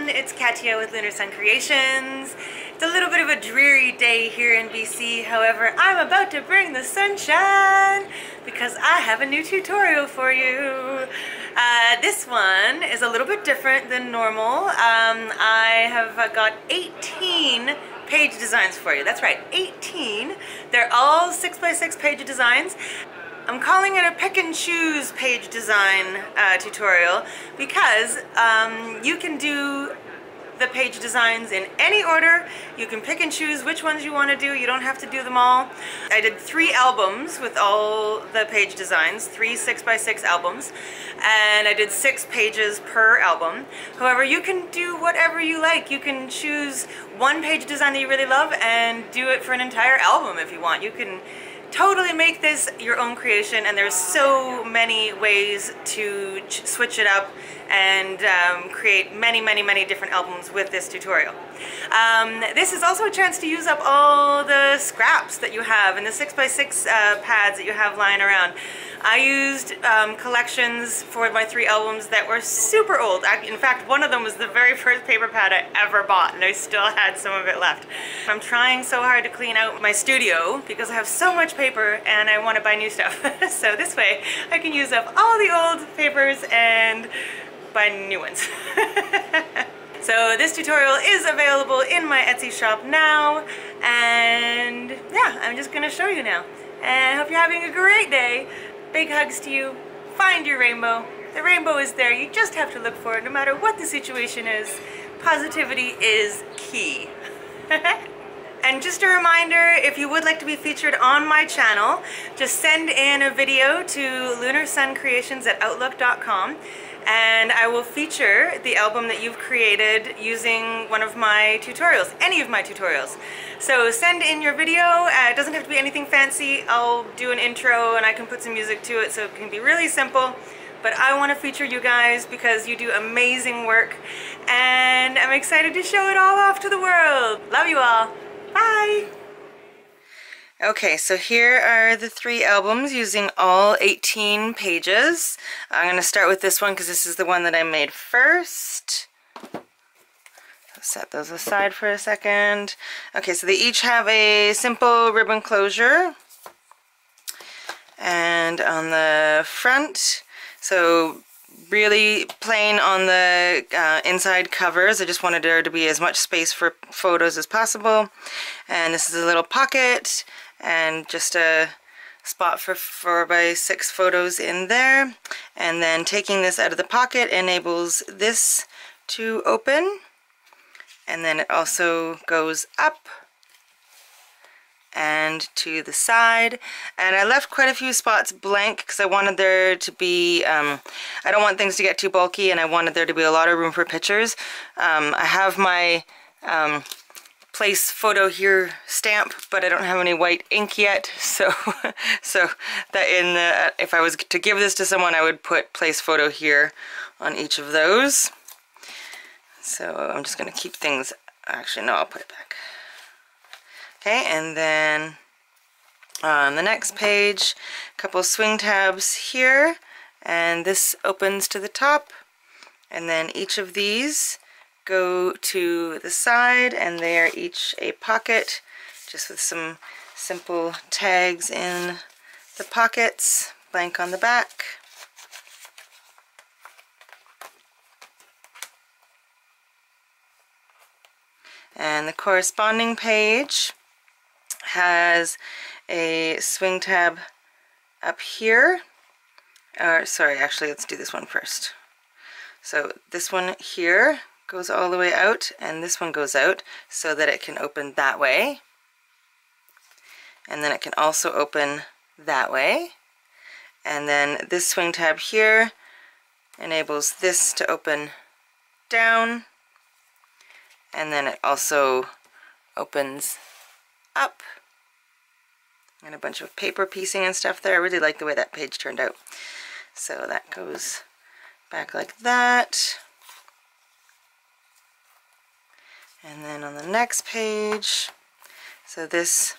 everyone, it's Katia with Lunar Sun Creations. It's a little bit of a dreary day here in BC, however, I'm about to bring the sunshine because I have a new tutorial for you. This one is a little bit different than normal. I have got 18 page designs for you. That's right, 18. They're all 6x6 page designs. I'm calling it a pick and choose page design tutorial because you can do the page designs in any order. You can pick and choose which ones you want to do. You don't have to do them all. I did 3 albums with all the page designs, 3 6x6 albums, and I did 6 pages per album. However, you can do whatever you like. You can choose one page design that you really love and do it for an entire album if you want. You can totally make this your own creation, and there's so many ways to switch it up and create many different albums with this tutorial. This is also a chance to use up all the scraps that you have and the 6x6 pads that you have lying around. I used collections for my 3 albums that were super old. In fact, one of them was the very first paper pad I ever bought, and I still had some of it left. I'm trying so hard to clean out my studio because I have so much paper and I want to buy new stuff. So this way I can use up all the old papers and buy new ones. So this tutorial is available in my Etsy shop now, and yeah, I'm just gonna show you now. And I hope you're having a great day. Big hugs to you. Find your rainbow. The rainbow is there. You just have to look for it no matter what the situation is. Positivity is key. And just a reminder, if you would like to be featured on my channel, just send in a video to lunarsuncreations@outlook.com, and I will feature the album that you've created using one of my tutorials, any of my tutorials. So send in your video. It doesn't have to be anything fancy. I'll do an intro and I can put some music to it, so it can be really simple. But I want to feature you guys because you do amazing work, and I'm excited to show it all off to the world. Love you all. Bye! Okay, so here are the 3 albums using all 18 pages. I'm going to start with this one because this is the one that I made first. I'll set those aside for a second. Okay, so they each have a simple ribbon closure. And on the front, so really plain on the inside covers. I just wanted there to be as much space for photos as possible. And this is a little pocket and just a spot for 4x6 photos in there. And then taking this out of the pocket enables this to open. And then it also goes up and to the side, and I left quite a few spots blank because I wanted there to be, I don't want things to get too bulky, and I wanted there to be a lot of room for pictures. I have my place photo here stamp, but I don't have any white ink yet, so so that in the, if I was to give this to someone, I would put place photo here on each of those. So I'm just going to keep things, actually no, I'll put it back. Okay, and then on the next page, a couple swing tabs here, and this opens to the top, and then each of these go to the side, and they are each a pocket, just with some simple tags in the pockets, blank on the back. And the corresponding page has a swing tab up here, or sorry, actually let's do this one first. So this one here goes all the way out, and this one goes out so that it can open that way, and then it can also open that way, and then this swing tab here enables this to open down, and then it also opens up, and a bunch of paper piecing and stuff there. I really like the way that page turned out. So that goes back like that. And then on the next page, so this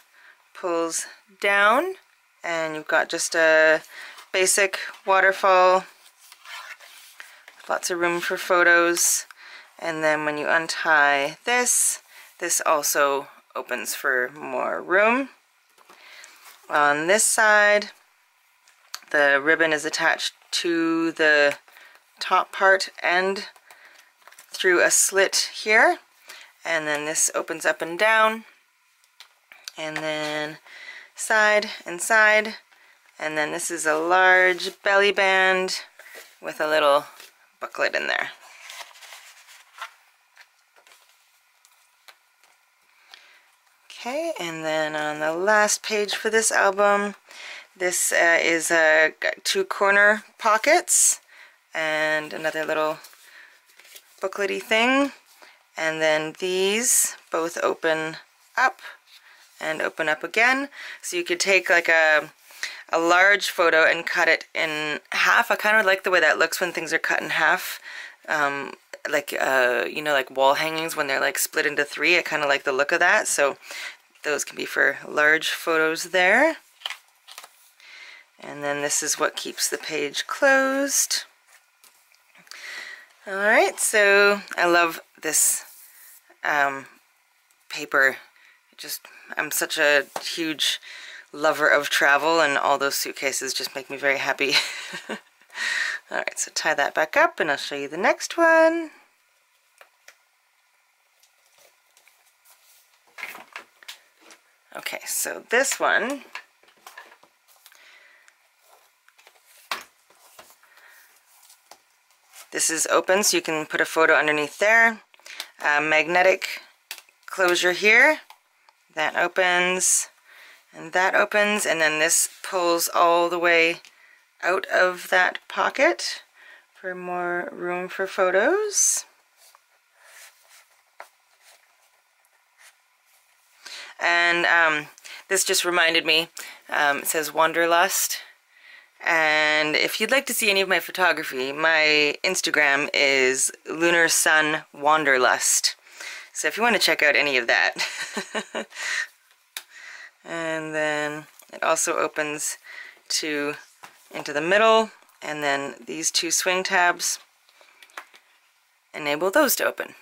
pulls down, and you've got just a basic waterfall, lots of room for photos. And then when you untie this, this also opens for more room. On this side, the ribbon is attached to the top part and through a slit here. And then this opens up and down. And then side and side. And then this is a large belly band with a little booklet in there. Okay, and then on the last page for this album, this is got 2 corner pockets and another little booklety thing. And then these both open up and open up again. So you could take like a large photo and cut it in half. I kind of like the way that looks when things are cut in half. Like, you know, like wall hangings when they're like split into 3. I kind of like the look of that. So those can be for large photos there. And then this is what keeps the page closed. Alright, so I love this paper. I'm such a huge lover of travel, and all those suitcases just make me very happy. Alright, so tie that back up and I'll show you the next one. Okay, so this one, this is open, so you can put a photo underneath there. Magnetic closure here, that opens, and then this pulls all the way out of that pocket for more room for photos. And this just reminded me, it says Wanderlust. And if you'd like to see any of my photography, my Instagram is lunarsuncreations. So if you want to check out any of that. And then it also opens into the middle, and then these 2 swing tabs enable those to open.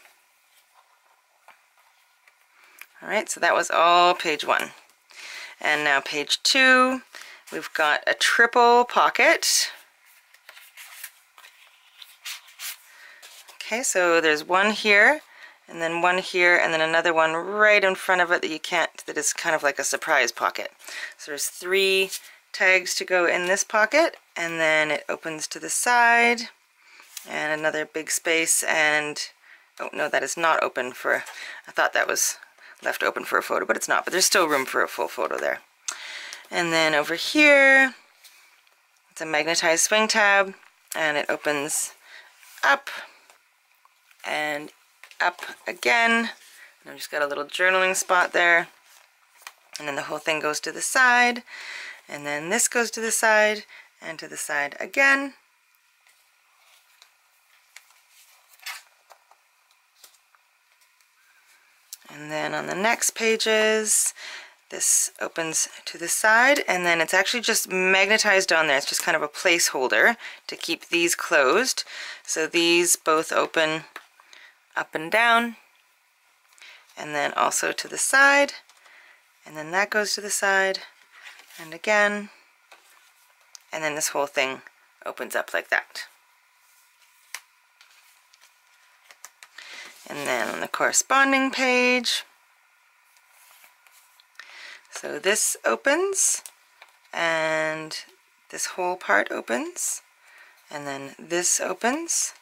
Alright, so that was all page 1. And now page 2, we've got a triple pocket. Okay, so there's one here, and then one here, and then another one right in front of it that is kind of like a surprise pocket. So there's 3 tags to go in this pocket, and then it opens to the side, and another big space, and oh no, that is not open for, I thought that was left open for a photo, but it's not, but there's still room for a full photo there. And then over here, it's a magnetized swing tab, and it opens up and up again. And I've just got a little journaling spot there, and then the whole thing goes to the side, and then this goes to the side and to the side again. And then on the next pages, this opens to the side, and then it's actually just magnetized on there. It's just kind of a placeholder to keep these closed. So these both open up and down, and then also to the side, and then that goes to the side, and again, and then this whole thing opens up like that. And then on the corresponding page, so this opens, and this whole part opens, and then this opens,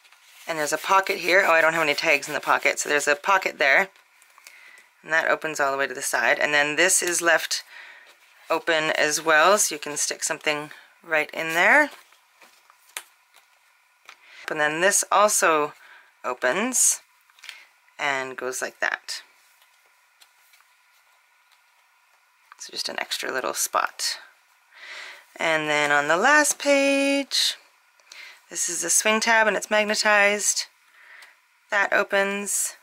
and there's a pocket here. Oh, I don't have any tags in the pocket, so there's a pocket there, and that opens all the way to the side, and then this is left open as well, so you can stick something right in there. And then this also opens and goes like that. So just an extra little spot. And then on the last page, this is a swing tab and it's magnetized. That opens.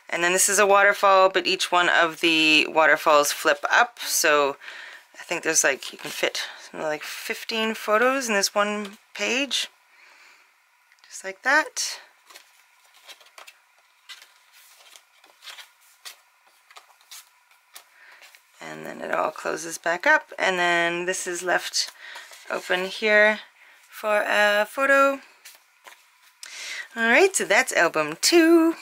And then this is a waterfall, but each one of the waterfalls flip up. So I think there's like, you can fit something like 15 photos in this one page. Just like that. and then it all closes back up, and then this is left open here for a photo. Alright, so that's album 2.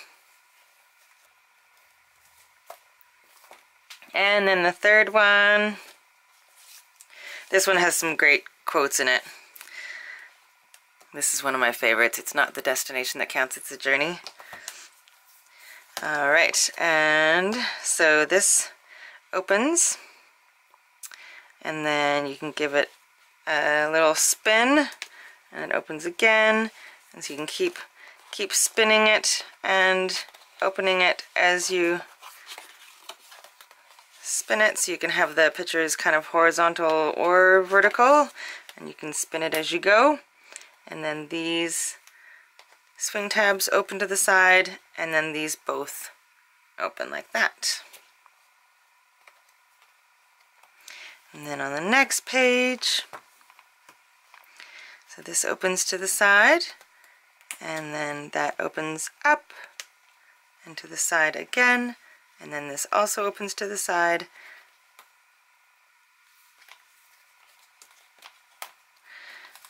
And then the third one, this one has some great quotes in it. This is one of my favorites. It's not the destination that counts, it's the journey. Alright, and so this opens, and then you can give it a little spin, and it opens again, and so you can keep spinning it and opening it as you spin it, so you can have the pictures kind of horizontal or vertical, and you can spin it as you go. And then these swing tabs open to the side, and then these both open like that. And then on the next page, so this opens to the side, and then that opens up and to the side again, and then this also opens to the side.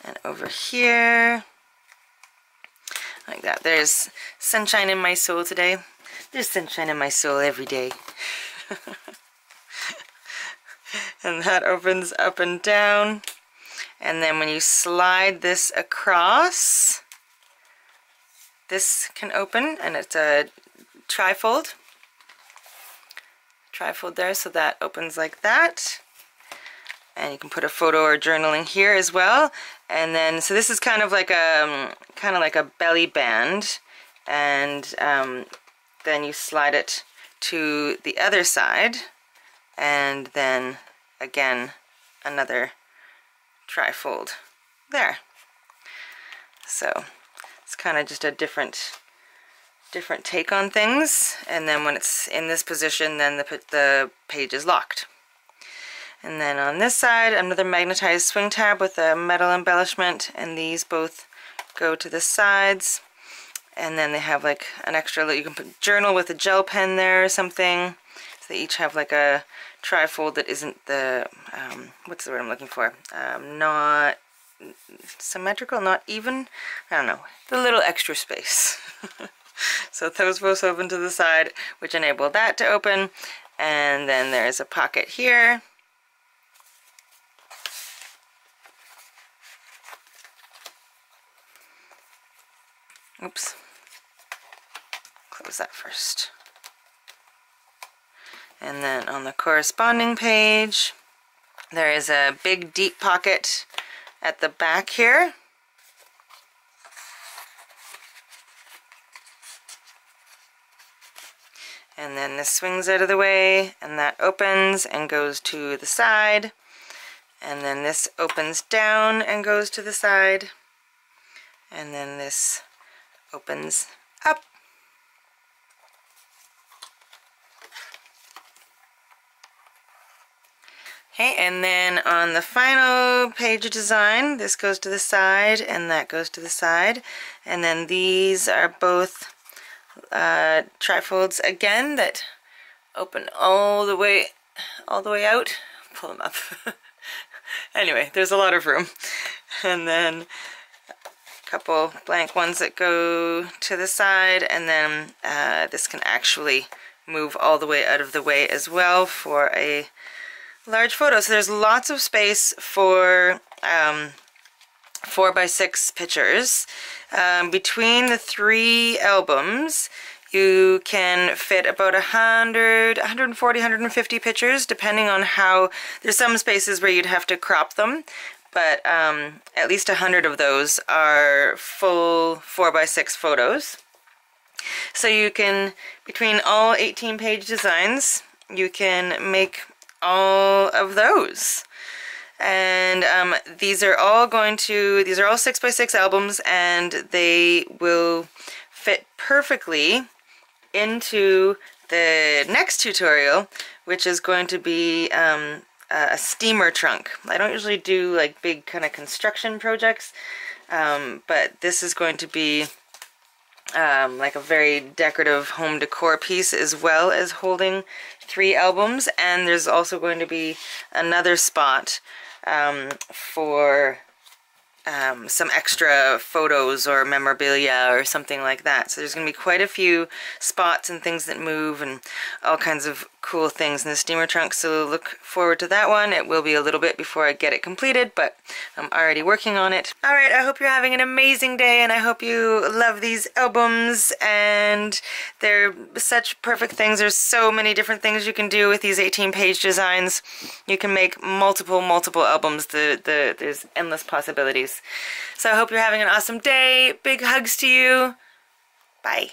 And over here, like that. There's sunshine in my soul today. There's sunshine in my soul every day. And that opens up and down. And then when you slide this across, this can open, and it's a trifold. Trifold there, so that opens like that. And you can put a photo or journaling here as well. And then, so this is kind of like a belly band, and then you slide it to the other side, and then again another trifold there. So it's kind of just a different take on things. And then when it's in this position, then the page is locked. And then on this side, another magnetized swing tab with a metal embellishment, and these both go to the sides. And then they have like an extra, you can put journal with a gel pen there or something. So they each have like a trifold that isn't the, what's the word I'm looking for? Not symmetrical, not even, I don't know, the little extra space. So those both open to the side, which enable that to open. And then there's a pocket here. Oops. Close that first. And then on the corresponding page, there is a big deep pocket at the back here. And then this swings out of the way, and that opens and goes to the side. And then this opens down and goes to the side. And then this opens up. Okay, and then on the final page of design, this goes to the side and that goes to the side. And then these are both trifolds again that open all the way out. Pull them up. Anyway, there's a lot of room. And then couple blank ones that go to the side, and then this can actually move all the way out of the way as well for a large photo. So there's lots of space for 4x6 pictures. Between the 3 albums, you can fit about 100, 140, 150 pictures, depending on how, there's some spaces where you'd have to crop them. But at least 100 of those are full 4x6 photos. So you can, between all 18 page designs, you can make all of those. And these are all 6x6 albums, and they will fit perfectly into the next tutorial, which is going to be a steamer trunk. I don't usually do like big kind of construction projects, but this is going to be like a very decorative home decor piece, as well as holding 3 albums. And there's also going to be another spot for some extra photos or memorabilia or something like that. So there's going to be quite a few spots and things that move and all kinds of cool things in the steamer trunk, so look forward to that one. It will be a little bit before I get it completed, but I'm already working on it. Alright, I hope you're having an amazing day, and I hope you love these albums, and they're such perfect things. There's so many different things you can do with these 18-page designs. You can make multiple albums. There's endless possibilities. So I hope you're having an awesome day. Big hugs to you. Bye.